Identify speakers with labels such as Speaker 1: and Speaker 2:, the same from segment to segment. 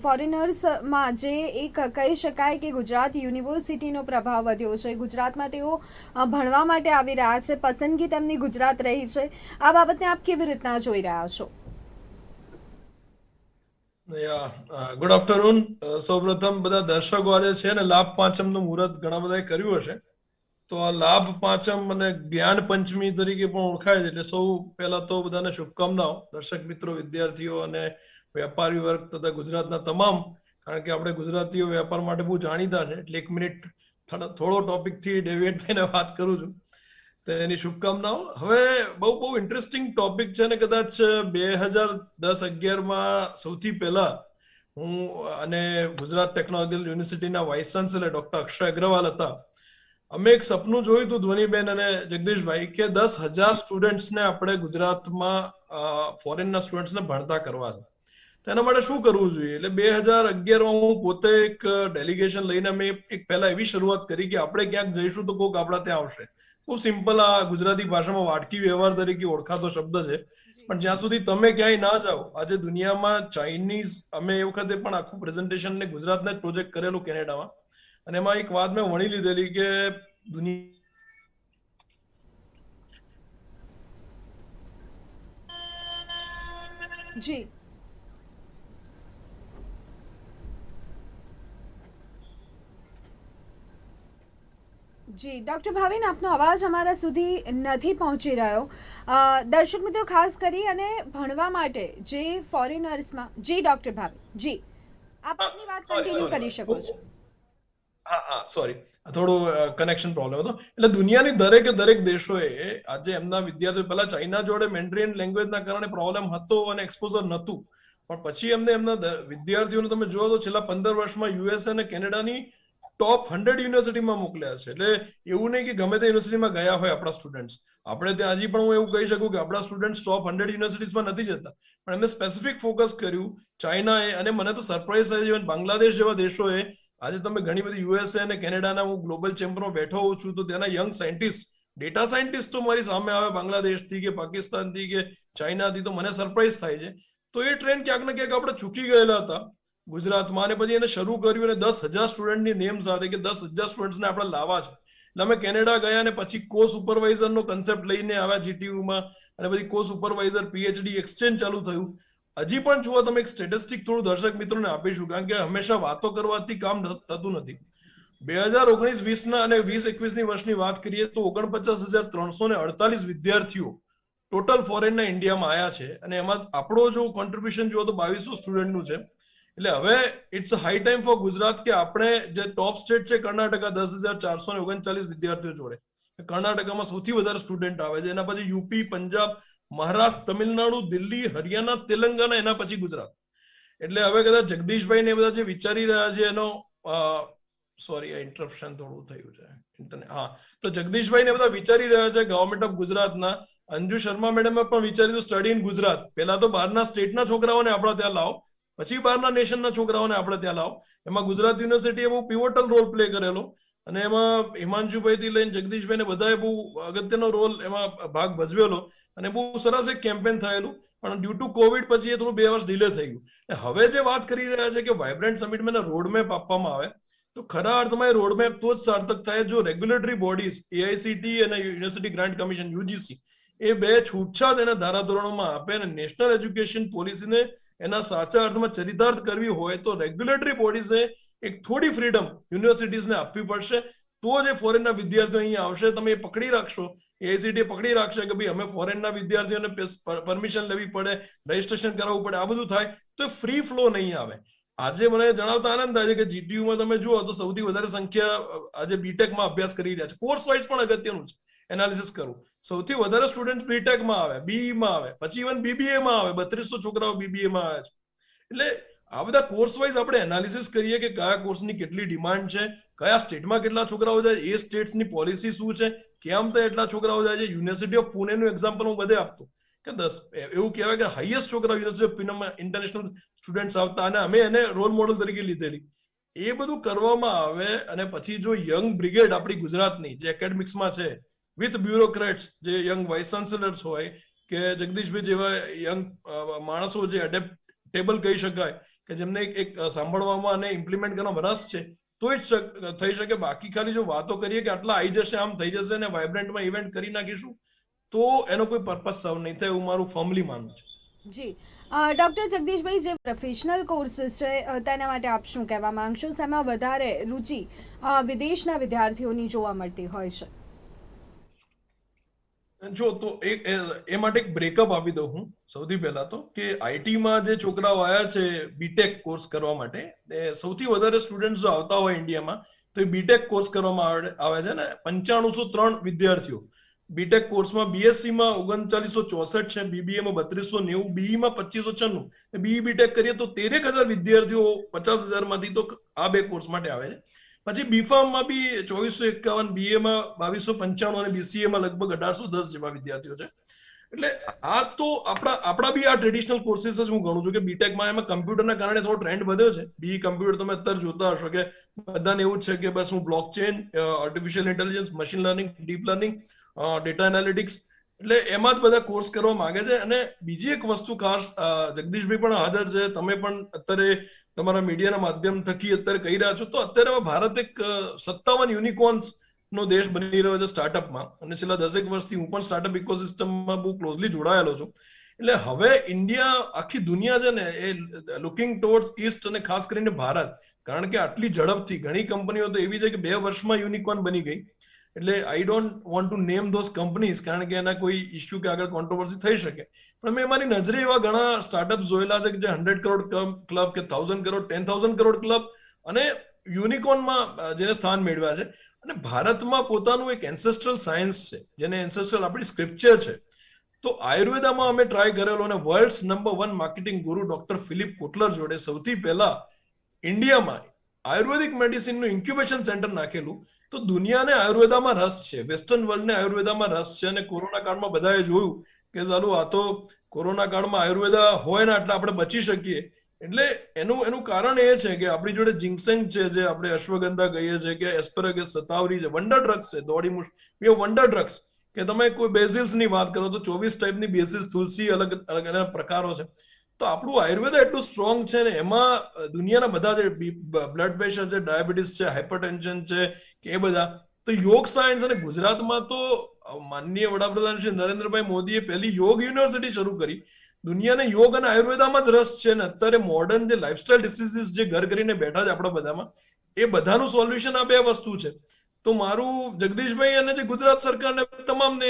Speaker 1: ફોરેનર્સમાં જે એક કહી શકાય કે ગુજરાત યુનિવર્સિટીનો પ્રભાવ વધ્યો છે, ગુજરાતમાં તેઓ ભણવા માટે આવી રહ્યા છે, પસંદગી તેમની ગુજરાત રહી છે, આ બાબતને આપ કેવી રીતના જોઈ રહ્યા છો?
Speaker 2: Good afternoon. સૌપ્રથમ બધા દર્શકો આજે છે ને લાભ પાંચમનું મુહૂર્ત ઘણા બધાએ કર્યું હશે, તો આ લાભ પાંચમ અને જ્ઞાન પંચમી તરીકે પણ ઓળખાય છે. એટલે સૌ પહેલા તો બધાને શુભકામનાઓ, દર્શક મિત્રો, વિદ્યાર્થીઓ અને વેપારી વર્ગ તથા ગુજરાતના તમામ. કારણ કે આપણે ગુજરાતીઓ વેપાર માટે બહુ જાણીતા છે, એટલે 1 મિનિટ થોડો ટોપિકથી ડેવિએટ થઈને વાત કરું છું, તો એની શુભકામનાઓ. હવે બહુ ઇન્ટરેસ્ટિંગ ટોપિક છે ને કદાચ 2010-11માં સૌથી પહેલા હું અને ગુજરાત ટેકનોલોજીકલ યુનિવર્સિટીના vice chancellor doctor Akshay Agrawal હતા. અમે એક સપનું જોયું હતું ધ્વનિબેન અને જગદીશભાઈ કે 10,000 સ્ટુડન્ટ્સને આપણે ગુજરાતમાં ફોરેનના સ્ટુડન્ટ્સને ભણતા કરવા છે. તો એના માટે શું કરવું જોઈએ? એટલે 2011માં હું પોતે એક ડેલિગેશન લઈને અમે એક પહેલા એવી શરૂઆત કરી કે આપણે ક્યાંક જઈશું તો કોઈક આપણા ત્યાં આવશે. બહુ સિમ્પલ, આ ગુજરાતી ભાષામાં વાટકી વ્યવહાર તરીકે ઓળખાતો શબ્દ છે. પણ જ્યાં સુધી તમે ક્યાંય ના જાઓ, આજે દુનિયામાં ચાઇનીઝ, અમે એ વખતે પણ આખું પ્રેઝન્ટેશન ને ગુજરાતના જ પ્રોજેક્ટ કરેલું કેનેડામાં, અને એમાં એક વાત મેં વણી લીધેલી કે દુનિયા
Speaker 1: જી જી ડૉક્ટર ભાવિન, આપનો અવાજ અમારા સુધી નથી પહોંચી રહ્યો. દર્શક મિત્રો, ખાસ કરી અને ભણવા માટે જે ફોરેનર્સમાં, જી ડૉક્ટર ભાવિન, જી આપ આપની વાત કન્ટિન્યુ કરી શકો છો.
Speaker 2: સોરી, થોડું કનેક્શન પ્રોબ્લેમ હતો. એટલે દુનિયાની દરેક દેશોએ આજે એમના વિદ્યાર્થીઓ, પહેલા ચાઇના જોડે મેન્ડરીન લેંગ્વેજના કારણે પ્રોબ્લેમ હતો અને એક્સપોઝર નહોતું, પણ પછી એમના વિદ્યાર્થીઓને તમે જુઓ તો છેલ્લા 15 વર્ષમાં યુએસએ અને કેનેડાની ટોપ 100 યુનિવર્સિટીમાં મોકલ્યા છે. એટલે એવું નહીં કે ગમે તે યુનિવર્સિટીમાં ગયા હોય આપણા સ્ટુડન્ટ્સ. આપણે ત્યાં હજી પણ હું એવું કહી શકું કે આપણા સ્ટુડન્ટ્સ ટોપ 100 યુનિવર્સિટીઝમાં નથી જતા, પણ એમને સ્પેસિફિક ફોકસ કર્યું ચાઇનાએ. અને મને તો સરપ્રાઈઝ થાય છે, બાંગ્લાદેશ જેવા દેશોએ. આજે તમે ઘણી બધી યુએસએ અને કેનેડાના, હું ગ્લોબલ ચેમ્બરમાં બેઠો હોઉં છું, તો ત્યાંના યંગ સાયન્ટિસ્ટ, ડેટા સાયન્ટિસ્ટ તો મારી સામે આવે બાંગ્લાદેશથી કે પાકિસ્તાનથી કે ચાઇનાથી, તો મને સરપ્રાઈઝ થાય છે. તો એ ટ્રેન્ડ ક્યાંક ને ક્યાંક આપણે ચૂકી ગયેલા હતા ગુજરાતમાં, અને પછી એને શરૂ કર્યું અને 10,000 સ્ટુડન્ટની નેમ સાથે કે 10,000 સ્ટુડન્ટ્સને આપણે લાવવા છે. એટલે અમે કેનેડા ગયા અને પછી કો સુપરવાઇઝરનો કન્સેપ્ટ લઈને આવ્યા જીટીયુમાં, અને પછી કો સુપરવાઇઝર પીએચડી એક્સચેન્જ ચાલુ થયું. હજી પણ જુઓ તમે, એક સ્ટેટિસ્ટિક થોડું દર્શક મિત્રોને આપીશું, કારણ કે હંમેશા વાતો કરવાથી કામ થતું નથી. 2019-20 અને 2021ની વર્ષની વાત કરીએ તો 49,348 વિદ્યાર્થીઓ ટોટલ ફોરેનના ઇન્ડિયામાં આવ્યા છે, અને એમાં આપણો જો કોન્ટ્રીબ્યુશન જુઓ તો 2200 સ્ટુડન્ટનું છે. એટલે હવે it's high time for Gujarat કે આપણે, જે ટોપ સ્ટેટ છે કર્ણાટકા 10,439 વિદ્યાર્થીઓ જોડે, કર્ણાટકામાં સૌથી વધારે સ્ટુડન્ટ આવે છે. એના પછી યુપી, પંજાબ, મહારાષ્ટ્ર, તમિલનાડુ, દિલ્હી, હરિયાણા, તેલંગાણા, એના પછી ગુજરાત. એટલે હવે કદાચ જગદીશભાઈ ને બધા જે વિચારી રહ્યા છે એનો, સોરી આ ઇન્ટરપ્શન થોડું થયું છે ઇન્ટરનેટ, તો જગદીશભાઈ ને બધા વિચારી રહ્યા છે ગવર્મેન્ટ ઓફ ગુજરાતના. અંજુ શર્મા મેડમે પણ વિચાર્યું સ્ટડી ઇન ગુજરાત. પહેલા તો બહારના સ્ટેટના છોકરાઓને આપણા ત્યાં લાવો, પછી બહારના નેશનના છોકરાઓને આપણે ત્યાં લાવો. એમાં ગુજરાત યુનિવર્સિટીએ બહુ પિવોટલ રોલ પ્લે કરેલો, અને એમાં હિમાંશુભાઈ થી લઈને જગદીશભાઈ ને બધાએ બહુ અગત્યનો રોલ એમાં ભાગ ભજવેલો, અને બહુ સરસ એક કેમ્પેન થયેલું. પણ ડ્યુ ટુ કોવિડ પછી એ થોડું 2 વર્ષ ડિલે થઈ ગયું. હવે જે વાત કરી રહ્યા છે કે વાઇબ્રન્ટ સમિટમાં રોડમેપ આપવામાં આવે, તો ખરા અર્થમાં એ રોડમેપ તો જ સાર્થક થાય જો રેગ્યુલેટરી બોડીઝ એઆઈસીટી અને યુનિવર્સિટી ગ્રાન્ટ કમિશન યુજીસી એ બે છૂટછાટ એના ધારાધોરણોમાં આપે, અને નેશનલ એજ્યુકેશન પોલિસીને એના સાચા અર્થમાં ચરિતાર્થ કરવી હોય તો રેગ્યુલેટરી બોડીઝે એક થોડી ફ્રીડમ યુનિવર્સિટીઝને આપવી પડશે. તો જે ફોરેનના વિદ્યાર્થીઓ અહીંયા આવશે, તમે એ પકડી રાખશો, એઆઈસીટી પકડી રાખશે કે ભાઈ અમે ફોરેનના વિદ્યાર્થીઓને પરમિશન લેવી પડે, રજીસ્ટ્રેશન કરાવવું પડે, આ બધું થાય, તો ફ્રી ફ્લો નહીં આવે. આજે મને જણાવતા આનંદ થાય છે કે જીટીયુમાં તમે જુઓ તો સૌથી વધારે સંખ્યા આજે બીટેકમાં અભ્યાસ કરી રહ્યા છે. કોર્સ વાઇઝ પણ અગત્યનું છે એનાલિસિસ કરવું. સૌથી વધારે સ્ટુડન્ટ બીટેકમાં આવે, બીઈમાં આવે, પછી ઇવન બીબીએમાં આવે. 3200 છોકરાઓ બીબીએમાં આવે છે. એટલે આ બધા કોર્સ વાઇઝ આપણે એનાલિસિસ કરીએ કે કયા કોર્સની કેટલી ડિમાન્ડ છે, કયા સ્ટેટમાં કેટલા છોકરાઓ જાય, એ સ્ટેટ્સની પોલિસી શું છે, કેમ તો એટલા છોકરાઓ જાય છે. યુનિવર્સિટી ઓફ પુણેનું એક્ઝામ્પલ હું બધે આપતો કે એવું કહેવાય કે હાઈએસ્ટ છોકરા યુનિવર્સિટી ઓફ પુણેમાં ઇન્ટરનેશનલ સ્ટુડન્ટ્સ આવતા, અને અમે એને રોલ મોડલ તરીકે લીધેલી. એ બધું કરવામાં આવે, અને પછી જો યંગ બ્રિગેડ આપણી ગુજરાતની જે એકેડેમિક્સમાં છે, વિથ બ્યુરોક્રેટ્સ, જે યંગ વાઇસ ચાન્સેલર્સ હોય કે જગદીશભાઈ જેવા યંગ માણસો જે એડેપ્ટેબલ કહી શકાય, કે જેમને એક સાંભળવામાં અને ઇમ્પ્લિમેન્ટ કરવામાં રસ છે તો જ થઈ શકે. બાકી ખાલી જો વાતો કરીએ કે આટલા આવી જશે, આમ થઈ જશે ને વાઇબ્રન્ટમાં ઇવેન્ટ કરી નાખીશું, તો એનો કોઈ પર્પસ સર્વ નહીં થાય એવું મારું ફર્મલી માનવું છે.
Speaker 1: જી ડૉક્ટર જગદીશભાઈ, જે પ્રોફેશનલ કોર્સીસ છે તેના માટે આપ શું કહેવા માંગશો? શેમાં વધારે રુચિ વિદેશના વિદ્યાર્થીઓની જોવા મળતી હોય છે?
Speaker 2: જો તો એ માટે એક બ્રેકઅપ આપી દઉં હું સૌથી પહેલા તો, કે આઈટીમાં જે છોકરાઓ આવ્યા છે બીટેક કોર્સ કરવા માટે, સૌથી વધારે સ્ટુડન્ટ જો આવતા હોય ઇન્ડિયામાં તો એ બીટેક કોર્સ કરવામાં આવે છે ને 9503 વિદ્યાર્થીઓ બીટેક કોર્સમાં. બીએસસી માં 3964 છે, બીબીએ માં 3290, બીઈ માં 2596, બીઈ બીટેક કરીએ તો 13000 વિદ્યાર્થીઓ 50,000 માંથી તો આ બે કોર્સ માટે આવે છે. પછી બીફાર્મ માં બી 2451, બીએ માં 2295 અને બીસીએ માં લગભગ 1810 જેવા વિદ્યાર્થીઓ છે. એટલે આ તો આપણા બી આ ટ્રેડિશનલ કોર્સીસ જ હું ગણું છું કે બીટેકમાં એમાં કમ્પ્યુટરના કારણે થોડો ટ્રેન્ડ વધ્યો છે. બી કમ્પ્યુટર તમે અત્યારે જોતા હશો કે બધાને એવું જ છે કે બસ હું blockchain, artificial intelligence, machine learning, deep learning, data analytics, એટલે એમાં જ બધા કોર્સ કરવા માંગે છે. અને બીજી એક વસ્તુ ખાસ, જગદીશભાઈ પણ હાજર છે, તમે પણ અત્યારે તમારા મીડિયાના માધ્યમ થકી અત્યારે કહી રહ્યા છો, તો અત્યારે ભારત એક 57 યુનિકોર્ન્સ નો દેશ બની રહ્યો છે સ્ટાર્ટઅપમાં. અને છેલ્લા 10 વર્ષથી હું પણ સ્ટાર્ટઅપ ઇકોસિસ્ટમમાં બહુ ક્લોઝલી જોડાયેલો છું. એટલે હવે ઇન્ડિયા, આખી દુનિયા છે ને એ લુકિંગ ટુવર્ડ્સ ઈસ્ટ, અને ખાસ કરીને ભારત, કારણ કે આટલી ઝડપથી ઘણી કંપનીઓ તો એવી છે કે 2 વર્ષમાં યુનિકોર્ન બની ગઈ. એટલે I don't want to name those companies, કારણ કે એના કોઈ ઇશ્યુ કે આગળ કોન્ટ્રોવર્સી થઈ શકે. પણ મેં મારી નજરે એવા ઘણા સ્ટાર્ટઅપ જોયેલા છે કે જે 100 કરોડ ક્લબ કે 1000 કરોડ, 10,000 કરોડ ક્લબ અને યુનિકોર્નમાં જેને સ્થાન મેળવ્યા છે. અને ભારતમાં પોતાનું એક એન્સેસ્ટ્રલ સાયન્સ છે, જેને એન્સેસ્ટ્રલ આપણી સ્ક્રિપ્ચર છે. તો આયુર્વેદામાં અમે ટ્રાય કરેલો, અને વર્લ્ડ્સ નંબર 1 માર્કેટિંગ ગુરુ ડોક્ટર ફિલિપ કોટલર જોડે સૌથી પહેલા ઇન્ડિયામાં આયુર્વેદિક મેડિસિનનું ઇન્ક્યુબેશન સેન્ટર નાખેલું. તો દુનિયાને આયુર્વેદામાં રસ છે, વેસ્ટર્ન વર્લ્ડને આયુર્વેદામાં રસ છે. અને કોરોના કાળમાં બધાએ જોયું કે ચાલુ આ તો કોરોના કાળમાં આયુર્વેદા હોય ને એટલે આપણે બચી શકીએ. એટલે એનું કારણ એ છે કે આપણી જોડે જિંગસેંગ છે, જે આપણે અશ્વગંધા કહીએ છીએ, કે એસ્પેરેગસ, સતાવરી છે, વન્ડર ડ્રગ્સ છે, વી હેવ વન્ડર ડ્રગ્સ. કે તમે કોઈ બેઝિલ્સ ની વાત કરો તો 24 ટાઈપની બેઝિલ્સ, તુલસી, અલગ અલગ પ્રકારો છે. તો આપણું આયુર્વેદ એટલું સ્ટ્રોંગ છે ને, એમાં દુનિયાના બધા જે બ્લડ પ્રેશર છે, ડાયાબિટીસ છે, હાઇપરટેન્શન છે, કે એ બધા, તો યોગ સાયન્સ. અને ગુજરાતમાં તો માનનીય વડાપ્રધાન શ્રી નરેન્દ્રભાઈ મોદીએ પહેલી યોગ યુનિવર્સિટી શરૂ કરી. દુનિયાને યોગ અને આયુર્વેદામાં જ રસ છે. ને અત્યારે મોડર્ન જે લાઇફસ્ટાઇલ ડિસીઝીસ જે ઘર કરીને બેઠા છે આપણા બધામાં, એ બધાનું સોલ્યુશન આ બે વસ્તુ છે. તો મારું જગદીશભાઈ અને જે ગુજરાત સરકારને તમામને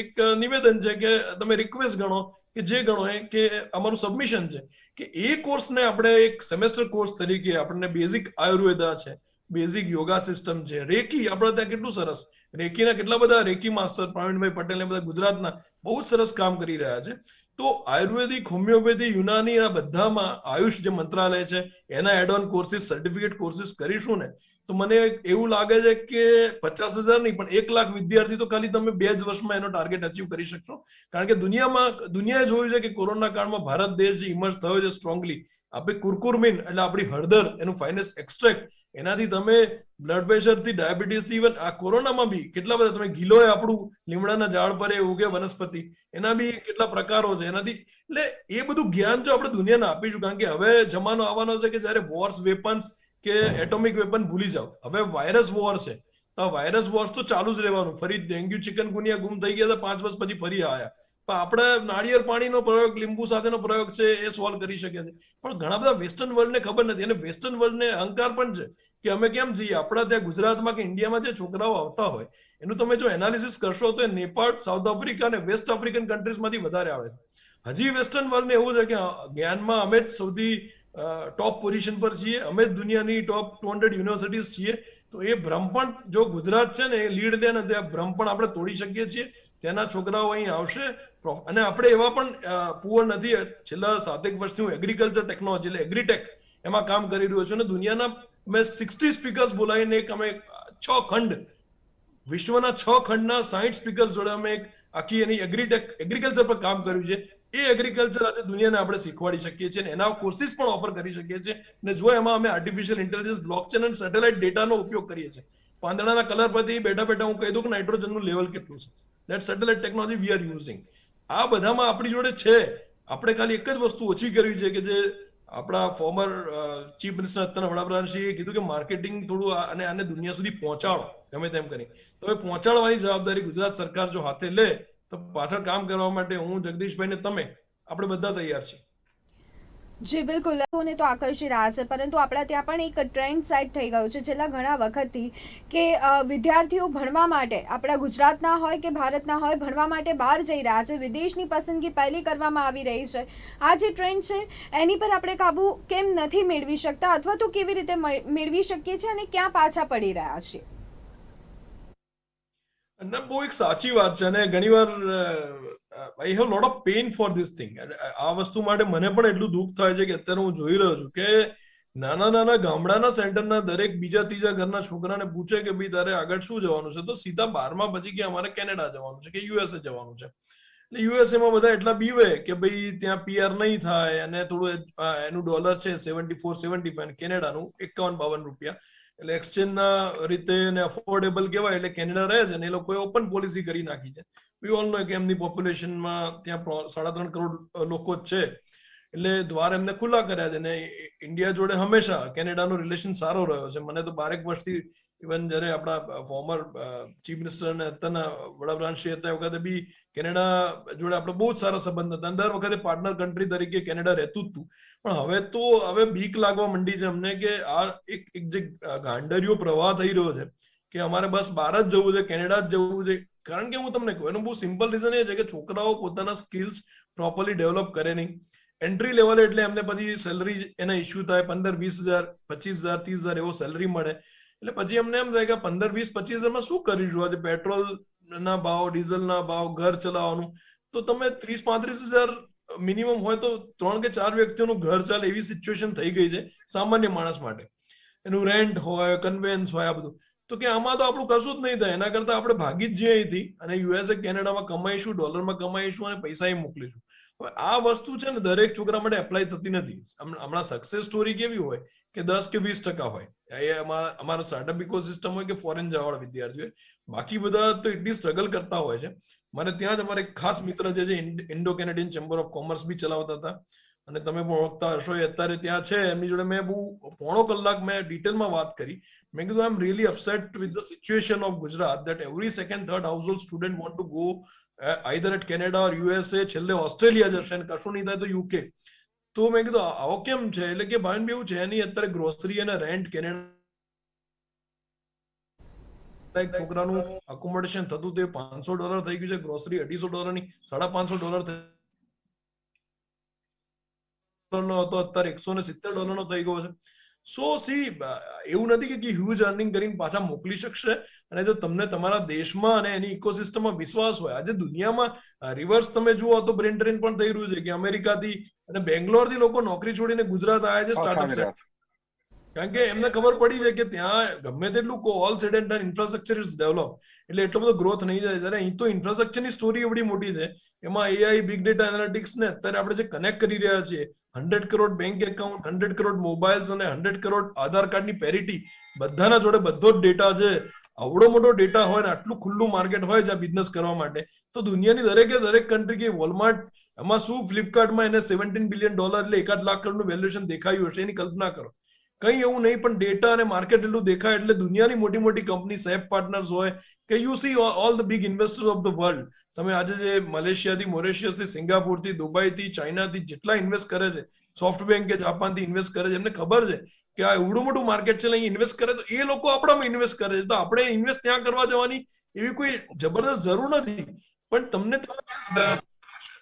Speaker 2: એક નિવેદન છે કે તમે રિક્વેસ્ટ ગણો કે જે ગણો એ, કે અમારું સબમિશન છે કે એ કોર્સને આપણે એક સેમેસ્ટર કોર્સ તરીકે, આપણને બેઝિક આયુર્વેદા છે, બેઝિક યોગા સિસ્ટમ છે, રેકી આપણે ત્યાં કેટલું સરસ, રેકીના કેટલા બધા રેકી માસ્ટર પ્રવીણભાઈ પટેલ ને બધા ગુજરાતના બહુ જ સરસ કામ કરી રહ્યા છે. તો આયુર્વેદિક, હોમિયોપેથી, યુનાની, આ બધામાં આયુષ જે મંત્રાલય છે એના add on courses, certificate courses કરીશું ને, તો મને એવું લાગે છે કે 50,000 નહીં પણ 1 લાખ વિદ્યાર્થી તો ખાલી તમે 2 જ વર્ષમાં એનો ટાર્ગેટ અચીવ કરી શકશો. કારણ કે દુનિયાએ જોયું છે કે કોરોના કાળમાં ભારત દેશ જે ઇમર્જ થયો છે સ્ટ્રોંગલી, આપણે કુરકુરમીન એટલે આપણી હળદર, એનું ફાઇનેસ્ટ એક્સ્ટ્રેક્ટ, એનાથી તમે બ્લડ પ્રેશર થી, ડાયાબિટીસ થી, ઇવન આ કોરોનામાં બી કેટલા બધા, તમે ગિલોય આપણું લીમડાના ઝાડ પર એ ઉગે વનસ્પતિ, એના બી કેટલા પ્રકારો છે એનાથી. એટલે એ બધું જ્ઞાન જો આપણે દુનિયાને આપીશું, કારણ કે હવે જમાનો આવવાનો છે કે જ્યારે વોર્સ, વેપન્સ કે એટોમિક વેપન ભૂલી જાઓ, હવે વાયરસ વોર છે. તો વાયરસ વોર તો ચાલુ જ રહેવાનું. ફરી ડેન્ગ્યુ, ચિકનગુનિયા ગુમ થઈ ગયા હતા, 5 વર્ષ પછી ફરી આવ્યા. પણ આપણે નાળિયેર પાણીનો પ્રયોગ, લીંબુ સાથેનો પ્રયોગ છે, એ સોલ્વ કરી શકે છે. પણ ઘણા બધા વેસ્ટર્ન વર્લ્ડને ખબર નથી, અને વેસ્ટર્ન વર્લ્ડને અહંકાર પણ છે કે અમે કેમ જઈએ. આપણા ત્યાં ગુજરાતમાં કે ઇન્ડિયામાં જે છોકરાઓ આવતા હોય એનું તમે જો એનાલિસિસ કરશો તો નેપાળ, સાઉથ આફ્રિકા અને વેસ્ટ આફ્રિકન કન્ટ્રીઝમાંથી વધારે આવે છે. હજી વેસ્ટર્ન વર્લ્ડને એવું છે કે જ્ઞાનમાં અમે જ સૌથી ટોપ પોઝિશન પર છીએ, અમે જ દુનિયાની ટોપ 200 યુનિવર્સિટીઝ છીએ. તો એ ભ્રમ પણ જો ગુજરાત છે ને એ લીડ લે ને, તો આ ભ્રમ પણ આપણે તોડી શકીએ છીએ. તેના છોકરાઓ અહીં આવશે. અને આપણે એવા પણ પુઅર નથી. છેલ્લા 7 વર્ષથી હું એગ્રીકલ્ચર ટેકનોલોજી એટલે એગ્રીટેક એમાં કામ કરી રહ્યો છું. અને દુનિયાના મેં 60 સ્પીકર્સ બોલાવીને એક અમે 6 ખંડ, વિશ્વના 6 ખંડના 60 સ્પીકર્સ જોડે અમે એક આખી એની એગ્રીકલ્ચર પર કામ કર્યું છે. એ એગ્રીકલ્ચર આજે દુનિયાને આપણે શીખવાડી શકીએ છીએ, અને એના કોર્સિસ પણ ઓફર કરી શકીએ છીએ. અને જો એમાં અમે આર્ટિફિશિયલ ઇન્ટેલિજન્સ, બ્લોકચેન અને સેટેલાઇટ ડેટાનો ઉપયોગ કરીએ છીએ, પાંદડાના કલર પરથી બેઠા બેઠા હું કહી દઉં કે નાઇટ્રોજનનું લેવલ કેટલું છે, that satellite technology we are using. આ બધામાં આપણી જોડે છે. આપણે ખાલી એક જ વસ્તુ ઓછી કરવી છે કે જે આપણા ફોર્મર ચીફ મિનિસ્ટર અત્યારના વડાપ્રધાનશ્રીએ કીધું કે માર્કેટિંગ થોડું આને દુનિયા સુધી પહોંચાડો ગમે તેમ કરી. તો એ પહોંચાડવાની જવાબદારી ગુજરાત સરકાર જો હાથે લે તો પાછળ કામ કરવા માટે હું, જગદીશભાઈ ને તમે આપણે બધા તૈયાર છીએ.
Speaker 1: જી બિલકુલ, લોકોને તો આકર્ષી રહ્યા છે, પરંતુ આપણા ત્યાં પણ એક ટ્રેન્ડ સેટ થઈ ગયો છે છેલ્લા ઘણા વખતથી કે વિદ્યાર્થીઓ ભણવા માટે, આપણા ગુજરાતના હોય કે ભારતના હોય, ભણવા માટે બહાર જઈ રહ્યા છે. વિદેશની પસંદગી પહેલી કરવામાં આવી રહી છે. આ જે ટ્રેન્ડ છે એની પર આપણે કાબુ કેમ નથી મેળવી શકતા, અથવા તો કેવી રીતે મેળવી શકીએ છીએ અને ક્યાં પાછા પડી રહ્યા છીએ?
Speaker 2: અને બહુ એક સાચી વાત છે, અને ઘણીવાર I have lot of pain for this thing. આ વસ્તુ માટે મને પણ એટલું દુઃખ થાય છે કે અત્યારે હું જોઈ રહ્યો છું કે નાના નાના ગામડાના સેન્ટરના દરેક બીજા ત્રીજા ઘરના છોકરાને પૂછે કે ભાઈ તારે આગળ શું જવાનું છે, તો સીધા 12મા પછી કે અમારે કેનેડા જવાનું છે કે યુએસએ જવાનું છે. એટલે યુએસએ માં બધા એટલા બીવે કે ભાઈ ત્યાં પીઆર નહીં થાય, અને થોડું એનું ડોલર છે 74-75, કેનેડાનું 51-52 રૂપિયા, એટલે એક્સચેન્જ ના રીતે અફોર્ડેબલ કહેવાય, એટલે કેનેડા રહે છે. અને એ લોકોએ ઓપન પોલિસી કરી નાખી છે. વી ઓલ નો કે એમની પોપ્યુલેશનમાં ત્યાં 3.5 કરોડ લોકો જ છે, એટલે દ્વાર એમને ખુલ્લા કર્યા છે. અને ઇન્ડિયા જોડે હંમેશા કેનેડાનો રિલેશન સારો રહ્યો છે. મને તો 12 વર્ષથી, ઇવન જયારે આપણા ફોર્મર ચીફ મિનિસ્ટર અને અત્યારના વડાપ્રધાન શ્રી હતા એ વખતે બી કેનેડા જોડે આપણે બહુ જ સારા સંબંધ હતા. દર વખતે પાર્ટનર કન્ટ્રી તરીકે કેનેડા રહેતું જ હતું. પણ હવે બીક લાગવા માંડી છે અમને કે આ એક જે ગાંડરિયો પ્રવાહ થઈ રહ્યો છે કે અમારે બસ બહાર જ જવું છે, કેનેડા જ જવું છે. કારણ કે હું તમને કહું, એનું બહુ સિમ્પલ રીઝન એ છે કે છોકરાઓ પોતાના સ્કિલ્સ પ્રોપરલી ડેવલપ કરે નહીં. એન્ટ્રી લેવલે એટલે એમને પછી સેલરી એના ઇસ્યુ થાય, 15-20 હજાર, 25 હજાર, 30 હજાર એવો સેલરી મળે. એટલે પછી એમને એમ થાય કે 15-20-25 હજારમાં શું કરીશું? આજે પેટ્રોલ ના ભાવ, ડીઝલ ના ભાવ, ઘર ચલાવવાનું, તો તમે 30-35 હજાર મિનિમમ હોય તો 3 કે 4 વ્યક્તિઓનું ઘર ચાલે એવી સિચ્યુએશન થઈ ગઈ છે સામાન્ય માણસ માટે. એનું રેન્ટ હોય, કન્વેન્સ હોય, આ બધું. તો કે આમાં તો આપણું કશું જ નહીં થાય. એના કરતા આપણે ભાગી જ જઈએ અહીંથી અને યુએસએ કેનેડામાં કમાઈશું, ડોલરમાં કમાઈશું અને પૈસા એ મોકલીશું. હવે આ વસ્તુ છે ને દરેક છોકરા માટે એપ્લાય થતી નથી. હમણાં સક્સેસ સ્ટોરી કેવી હોય કે 10 કે 20% હોય, એ અમારા સ્ટાર્ટઅપ ઇકોસિસ્ટમ હોય કે ફોરેન જવાવાળા વિદ્યાર્થીઓ. બાકી બધા તો એટલી સ્ટ્રગલ કરતા હોય છે. મારે ત્યાં જ અમારે ખાસ મિત્ર જે છે Indo Canadian Chamber of Commerce બી ચલાવતા હતા, અને તમે પણ ઓળખતા હશો, એ અત્યારે ત્યાં છે. એમની જોડે મેં બહુ 1.5 કલાક મેં ડિટેલમાં વાત કરી. મેં કીધું I am really upset with the situation of Gujarat that every second third household student want to go either at Canada or USA, છેલ્લે ઓસ્ટ્રેલિયા જશે અને કશું નહીં થાય તો યુકે. તો મેં કીધું આવો કેમ છે? એટલે કે ભાઈ એવું છે નહીં, અત્યારે ગ્રોસરી અને રેન્ટ કેનેડા એક છોકરાનું અકોમોડેશન થતું તે $500 થઈ ગયું છે, ગ્રોસરી $250 ની, $550 નો હતો, અત્યારે $170 નો થઈ ગયો છે. સો સી એવું નથી કે હ્યુજ અર્નિંગ કરીને પાછા મોકલી શકશે. અને જો તમને તમારા દેશમાં અને એની ઇકોસિસ્ટમમાં વિશ્વાસ હોય, આજે દુનિયામાં રિવર્સ તમે જુઓ તો બ્રેન ટ્રેન પણ થઈ રહ્યું છે કે અમેરિકાથી અને બેંગ્લોરથી લોકો નોકરી છોડીને ગુજરાત આવ્યા છે સ્ટાર્ટઅપ. કારણ કે એમને ખબર પડી છે કે ત્યાં ગમે તેટલું all sad and done infrastructure is develop, એટલે એટલો બધો ગ્રોથ નહીં જાય. જ્યારે અહીં તો ઇન્ફ્રાસ્ટ્રક્ચરની સ્ટોરી એવડી મોટી છે, એમાં એઆઈ, બિગ ડેટા એનાલિટિક્સ ને અત્યારે આપણે જે કનેક્ટ કરી રહ્યા છીએ, 100 crore bank account, 100 crore mobiles અને 100 કરોડ આધાર કાર્ડની પેરિટી, બધાના જોડે બધો જ ડેટા છે. આવડો મોટો ડેટા હોય ને આટલું ખુલ્લું માર્કેટ હોય છે બિઝનેસ કરવા માટે, તો દુનિયાની દરેક કન્ટ્રી કે વોલમાર્ટ, એમાં શું ફ્લિપકાર્ટમાં એને $17 બિલિયન એટલે 1.5 લાખ કરોડનું વેલ્યુએશન દેખાયું હશે, એની કલ્પના કરો. કંઈ એવું નહીં, પણ ડેટા અને માર્કેટ એટલું દેખાય એટલે દુનિયાની મોટી મોટી કંપની, સેફ પાર્ટનર્સ હોય કે you C all the big investors of the world. તમે આજે જે મલેશિયાથી, મોરેશિયસથી, સિંગાપુરથી, દુબઈથી, ચાઇનાથી જેટલા ઇન્વેસ્ટ કરે છે, સોફ્ટબેન્ક કે જાપાનથી ઇન્વેસ્ટ કરે છે, એમને ખબર છે કે આ એવડું મોટું માર્કેટ છે, અહીં ઇન્વેસ્ટ કરે તો એ લોકો આપણામાં ઇન્વેસ્ટ કરે છે. તો આપણે ઇન્વેસ્ટ ત્યાં કરવા જવાની એવી કોઈ જબરદસ્ત જરૂર નથી. પણ તમને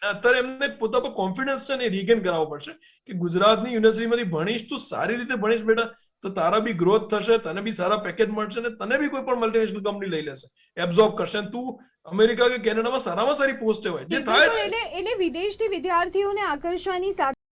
Speaker 2: અત્યારે એમને પોતા પર કોન્ફિડન્સ છે ને રીગેન કરાવવો પડશે કે ગુજરાતની યુનિવર્સિટીમાંથી ભણીશ, તું સારી રીતે ભણીશ બેટા, તો તારા બી ગ્રોથ થશે, તને બી સારા પેકેજ મળશે ને તને બી કોઈ પણ મલ્ટીનેશનલ કંપની લઈ લેશે, એબ્ઝોર્બ કરશે. તું અમેરિકા કે કેનેડામાં સારામાં સારી પોસ્ટ હોય જે થાય.
Speaker 1: એટલે વિદેશથી વિદ્યાર્થીઓને આકર્ષવાની સાથે